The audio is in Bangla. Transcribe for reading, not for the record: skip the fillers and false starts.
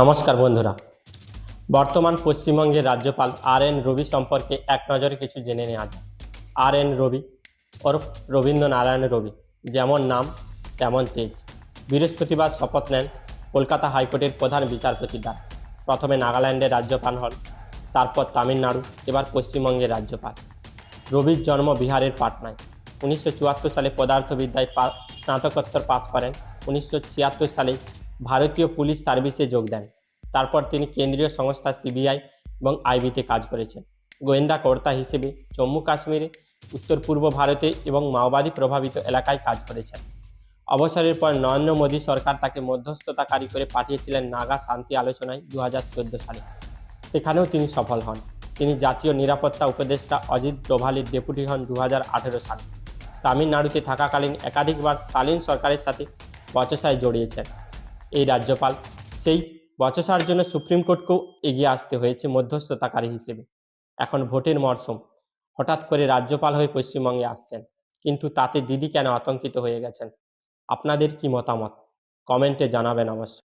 নমস্কার বন্ধুরা। বর্তমান পশ্চিমবঙ্গের রাজ্যপাল আর.এন. রবি সম্পর্কে এক নজরে কিছু জেনে নেওয়া যায়। আর.এন. রবি ওরফ রবীন্দ্রনারায়ণ রবি, যেমন নাম তেমন তেজ। বৃহস্পতিবার শপথ নেন কলকাতা হাইকোর্টের প্রধান বিচারপতি দ্বারা। প্রথমে নাগাল্যান্ডের রাজ্যপাল হন, তারপর তামিলনাড়ু, এবার পশ্চিমবঙ্গের রাজ্যপাল। রবির জন্ম বিহারের পাটনায়। 1974 সালে পদার্থবিদ্যায় স্নাতকোত্তর পাস করেন। 1976 সালে ভারতীয় পুলিশ সার্ভিসে যোগ দেন। তারপর তিনি কেন্দ্রীয় সংস্থা সিবিআই এবং আইবিতে কাজ করেছেন। গোয়েন্দা কর্তা হিসেবে জম্মু কাশ্মীরে, উত্তর পূর্ব ভারতে এবং মাওবাদী প্রভাবিত এলাকায় কাজ করেছেন। অবসরের পর নরেন্দ্র মোদী সরকার তাকে মধ্যস্থতাকারী করে পাঠিয়েছিলেন নাগা শান্তি আলোচনায় 2014 সালে। সেখানেও তিনি সফল হন। তিনি জাতীয় নিরাপত্তা উপদেষ্টা অজিত ডোভালের ডেপুটি হন 2018 সালে। তামিলনাড়ুতে থাকাকালীন একাধিকবার স্তালিন সরকারের সাথে বচসায় জড়িয়েছেন এই রাজ্যপাল। সেই বচসার জন্য সুপ্রিম কোর্টকেও এগিয়ে আসতে হয়েছে মধ্যস্থতাকারী হিসেবে। এখন ভোটের মরশুম, হঠাৎ করে রাজ্যপাল হয়ে পশ্চিমবঙ্গে আসছেন, কিন্তু তাতে দিদি কেন আতঙ্কিত হয়ে গেছেন? আপনাদের কি মতামত? কমেন্টে জানাবেন অবশ্যই।